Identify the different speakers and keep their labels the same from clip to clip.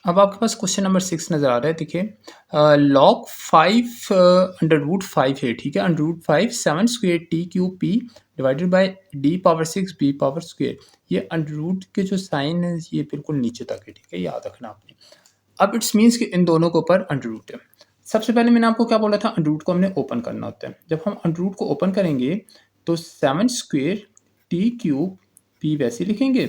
Speaker 1: अब आपके पास question number 6 नज़र आ रहा है, देखिए लॉग 5 अंडर रूट 5 है, ठीक है, under root 5 7 square T cube P divided by D power 6 B power square. ये अंडर रूट के जो साइन है ये बिल्कुल नीचे तक है, ठीक है, याद रखना आपने। अब इट्स मीन्स कि इन दोनों के ऊपर अंडर रूट है। सबसे पहले मैंने आपको क्या बोला था, अंडर रूट को हमने ओपन करना होता है। जब हम अंडर रूट को ओपन करेंगे तो 7 स्क्वेयर टी क्यूब पी वैसे लिखेंगे,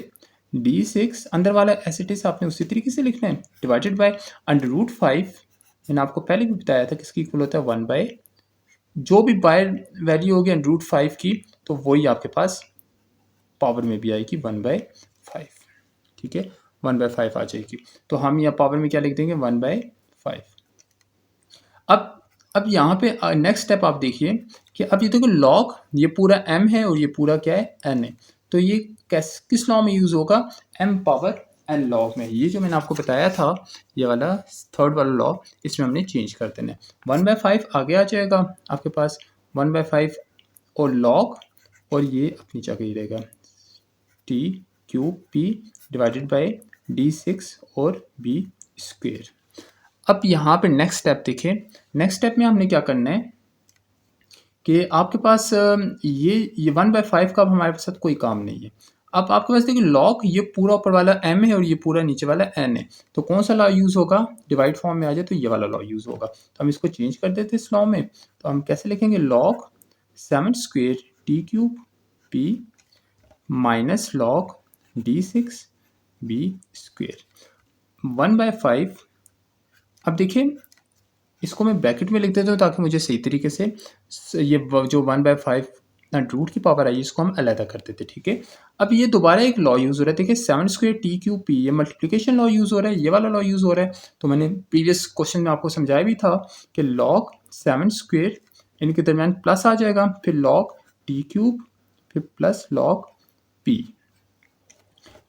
Speaker 1: D6 अंदर वाला एज इट इज आपने उसी तरीके से लिखना है, डिवाइडेड बाय अंडर रूट 5। मैंने आपको पहले भी बताया था किसकी इक्वल होता है 1 बाय, जो भी बाय वैल्यू होगी अंडर रूट 5 की तो वही आपके पास पावर में भी आएगी 1/5, ठीक है, 1/5 आ जाएगी। तो हम यहाँ पावर में क्या लिख देंगे 1/5। अब यहाँ पे नेक्स्ट स्टेप आप देखिए कि अब ये देखो लॉग ये पूरा m है और ये पूरा क्या है n है, तो ये किस लॉ में यूज़ होगा, m पावर n लॉग में। ये जो मैंने आपको बताया था ये वाला थर्ड वाला लॉ, इसमें हमने चेंज कर देना है। 1/5 आगे आ जाएगा आपके पास 1/5 और लॉग, और ये अपनी जगह ही रहेगा T cube P divided bye D6 और b स्क्वेयर। अब यहाँ पे नेक्स्ट स्टेप देखें, नेक्स्ट स्टेप में हमने क्या करना है कि आपके पास ये 1/5 का अब हमारे साथ कोई काम नहीं है। अब आपके पास देखिए लॉग ये पूरा ऊपर वाला m है और ये पूरा नीचे वाला n है, तो कौन सा लॉ यूज़ होगा, डिवाइड फॉर्म में आ जाए तो ये वाला लॉ यूज़ होगा। तो हम इसको चेंज कर देते हैं इस लॉ में, तो हम कैसे लिखेंगे log 7 square T cube P minus log D6 b square 1/5। अब देखिए इसको मैं ब्रैकेट में लिख देता हूँ ताकि मुझे सही तरीके से ये जो 1/5 रूट की पावर आई इसको हम अलग कर देते, ठीक है। अब ये दोबारा एक लॉ यूज़ हो रहा है, देखिए 7 स्क्वेयर टी क्यू पी, ये मल्टीप्लिकेशन लॉ यूज़ हो रहा है, ये वाला लॉ यूज़ हो रहा है। तो मैंने प्रीवियस क्वेश्चन में आपको समझाया भी था कि लॉग 7 स्क्वेयर इनके दरमियान प्लस आ जाएगा, फिर लॉग टी क्यूब, फिर प्लस लॉग पी,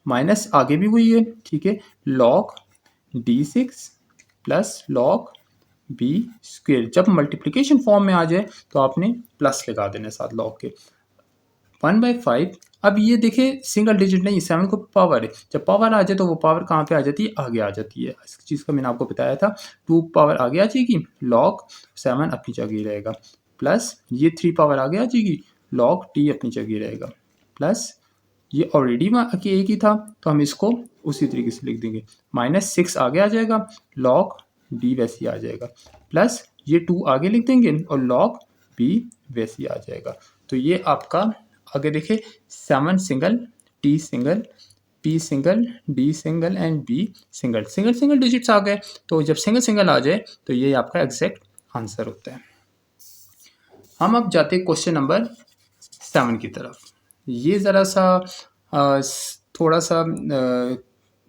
Speaker 1: माइनस आगे भी वही है, ठीक है, log D6 plus log B square. जब मल्टीप्लिकेशन फॉर्म में आ जाए तो आपने प्लस लगा देना साथ लॉग के 1/5। अब ये देखिए सिंगल डिजिट नहीं, 7 को पावर है, जब पावर आ जाए तो वो पावर कहाँ पे आ जाती है, आगे आ जाती है। इस चीज़ का मैंने आपको बताया था, 2 पावर आगे आ जाएगी, लॉग 7 अपनी जगह रहेगा, प्लस ये 3 पावर आगे आ जाएगी, लॉग टी अपनी जगह रहेगा, प्लस ये ऑलरेडी एक ही था तो हम इसको उसी तरीके से लिख देंगे, -6 आगे आ जाएगा, लॉग डी वैसे ही आ जाएगा, प्लस ये 2 आगे लिख देंगे और लॉग बी वैसे ही आ जाएगा। तो ये आपका आगे देखिए 7 single, T single, P single, D single and B single, single single digits आ गए। तो जब सिंगल सिंगल आ जाए तो ये आपका एग्जैक्ट आंसर होता है। हम अब जाते हैं क्वेश्चन नंबर 7 की तरफ। ये ज़रा सा थोड़ा सा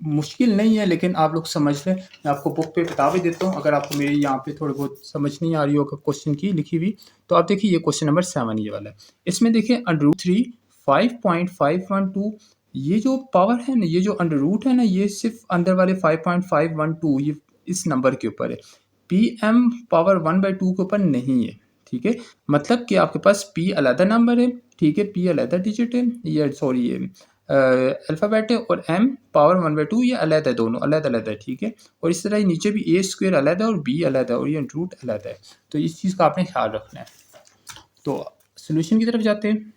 Speaker 1: मुश्किल नहीं है, लेकिन आप लोग समझ लें। मैं आपको बुक पे बता भी देता हूँ, अगर आपको मेरी यहाँ पे थोड़ी बहुत समझ नहीं आ रही हो क्वेश्चन की लिखी हुई, तो आप देखिए ये क्वेश्चन नंबर 7 ये वाला है। इसमें देखिए अंडर रूट 3 5.512, ये जो पावर है ना, ये जो अंडर रूट है ना, ये सिर्फ अंदर वाले 5.512 ये इस नंबर के ऊपर है, पी एम पावर 1/2 के ऊपर नहीं है, ठीक है। मतलब कि आपके पास पी अलहदा नंबर है, ठीक है, पी अलहदा डिजिट है, ये सॉरी ये अल्फ़ाबेट है, और m पावर 1/2 ये अलग है, दोनों अलग अलग है, ठीक है। और इस तरह ही नीचे भी a स्क्वेयर अलग है और b अलग है और ये रूट अलग है। तो इस चीज़ का आपने ख्याल रखना है। तो सोल्यूशन की तरफ जाते हैं।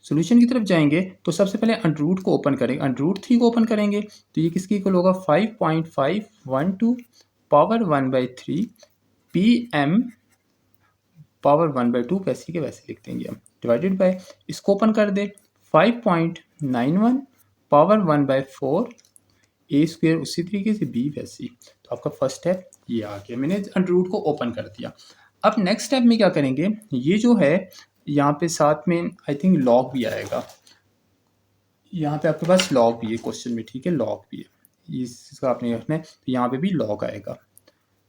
Speaker 1: सोल्यूशन की तरफ जाएंगे तो सबसे पहले अंडर रूट को ओपन करेंगे, अंडर रूट 3 को ओपन करेंगे तो ये किसकी इक्वल होगा 5.512 पावर 1/3 पी एम पावर 1/2 वैसे के वैसे लिख देंगे हम, डिवाइडेड बाय इसको ओपन कर दे 5.91 पावर 1/4 ए स्क्वेयर उसी तरीके से बी वैसी। तो आपका फर्स्ट स्टेप ये आ गया, मैंने अंडर रूट को ओपन कर दिया। अब नेक्स्ट स्टेप में क्या करेंगे, ये जो है यहाँ पे साथ में आई थिंक लॉग भी आएगा, यहाँ पे आपके पास लॉग भी है क्वेश्चन में, ठीक है, लॉग भी है, इसका आपने रखना है, तो यहाँ पे भी लॉग आएगा।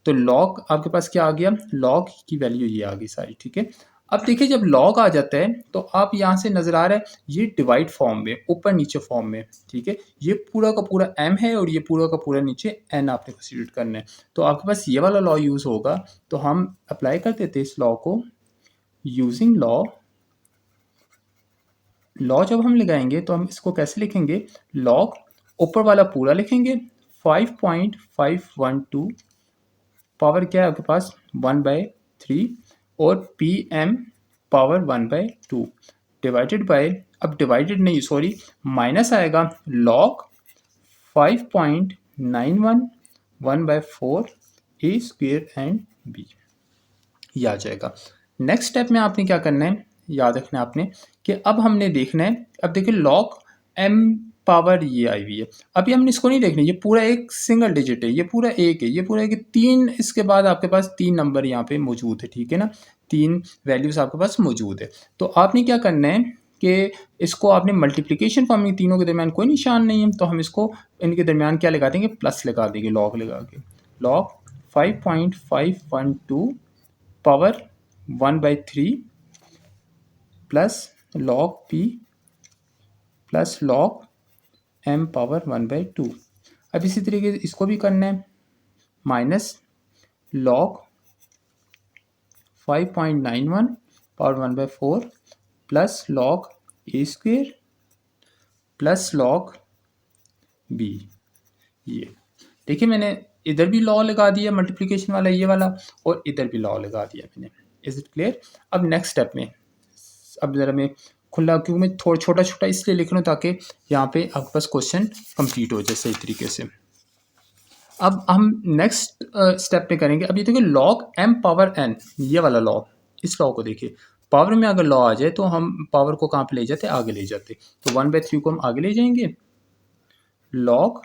Speaker 1: तो लॉग आपके पास क्या आ गया, लॉग की वैल्यू ये आ गई सारी, ठीक है। अब देखिए जब लॉग आ जाता है तो आप यहाँ से नज़र आ रहा है ये डिवाइड फॉर्म में, ऊपर नीचे फॉर्म में, ठीक है, ये पूरा का पूरा m है और ये पूरा का पूरा नीचे n आपने कंसीडर करना है। तो आपके पास ये वाला लॉ यूज़ होगा, तो हम अप्लाई कर देते हैं इस लॉ को, यूजिंग लॉ। जब हम लगाएंगे तो हम इसको कैसे लिखेंगे, लॉग ऊपर वाला पूरा लिखेंगे 5.512 पावर क्या है आपके पास 1/3 और P M power 1/2 divided by, अब डिवाइडेड नहीं सॉरी माइनस आएगा log 5.91 1/4 A square and B, ये आ जाएगा। नेक्स्ट स्टेप में आपने क्या करना है, याद रखना है आपने कि अब हमने देखना है, अब देखिए लॉग एम पावर ये आई हुई है, अभी हमने इसको नहीं देखना, ये पूरा एक सिंगल डिजिट है, ये पूरा एक है, ये पूरा एक तीन, इसके बाद आपके पास तीन नंबर यहाँ पे मौजूद है, ठीक है ना, तीन वैल्यूज़ आपके पास मौजूद है। तो आपने क्या करना है कि इसको आपने मल्टीप्लिकेशन फॉर्म में, तीनों के दरमियान कोई निशान नहीं है, तो हम इसको इनके दरमियान क्या लगा देंगे, प्लस लगा देंगे, लॉग लगा के, log 5.512 power 1/3 plus log P plus log M power 1/2। अब इसी तरीके से इसको भी करना है, minus log 5.91 power 1/4 plus log A square plus log B. ये देखिए मैंने इधर भी लॉ लगा दिया मल्टीप्लिकेशन वाला ये वाला, और इधर भी लॉ लगा दिया मैंने। Is it clear? अब नेक्स्ट स्टेप में, अब ज़रा मैं खुला, क्योंकि मैं थोड़ा छोटा छोटा इसलिए लिख रहा हूँ ताकि यहाँ पे आपके पास क्वेश्चन कंप्लीट हो जाए सही तरीके से। अब हम नेक्स्ट स्टेप में करेंगे, अब ये देखिए लॉग एम पावर एन, ये वाला लॉ, इस लॉ को देखिए, पावर में अगर लॉ आ जाए तो हम पावर को कहाँ पे ले जाते, आगे ले जाते, तो 1/3 को हम आगे ले जाएंगे, लॉग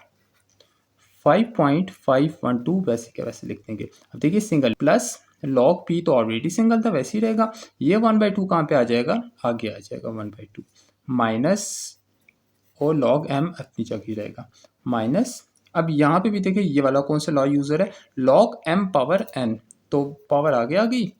Speaker 1: 5.512 वैसे क्या वैसे लिख देंगे। अब देखिए सिंगल प्लस लॉग पी तो ऑलरेडी सिंगल था वैसे ही रहेगा, ये 1/2 कहाँ पे आ जाएगा, आगे आ जाएगा 1/2 माइनस, और लॉग एम अपनी जगह रहेगा माइनस। अब यहाँ पे भी देखिए ये वाला कौन सा लॉ यूज़र है, लॉग एम पावर एन, तो पावर आगे आ गई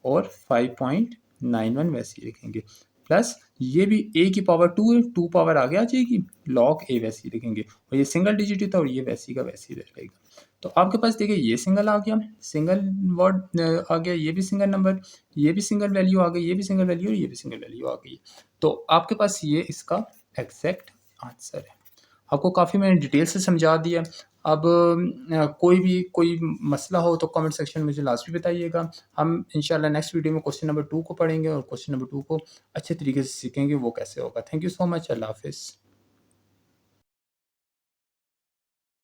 Speaker 1: और 5.91 वैसे ही लिखेंगे, प्लस ये भी ए की पावर 2 है, 2 पावर आगे आ जाएगी, लॉग ए वैसे ही लिखेंगे, और ये सिंगल डिजिट ही था और ये वैसे का वैसे ही रहेगा। तो आपके पास देखिए ये सिंगल आ गया, सिंगल वर्ड आ गया, ये भी सिंगल नंबर, ये भी सिंगल वैल्यू आ गई, ये भी सिंगल वैल्यू और ये भी सिंगल वैल्यू आ गई। तो आपके पास ये इसका एग्जैक्ट आंसर है। आपको काफ़ी मैंने डिटेल से समझा दिया। अब कोई मसला हो तो कमेंट सेक्शन में मुझे लास्ट भी बताइएगा। हम इंशाल्लाह नेक्स्ट वीडियो में क्वेश्चन नंबर 2 को पढ़ेंगे और क्वेश्चन नंबर 2 को अच्छे तरीके से सीखेंगे वो कैसे होगा। Thank you so much. अल्लाह हाफ़िज़।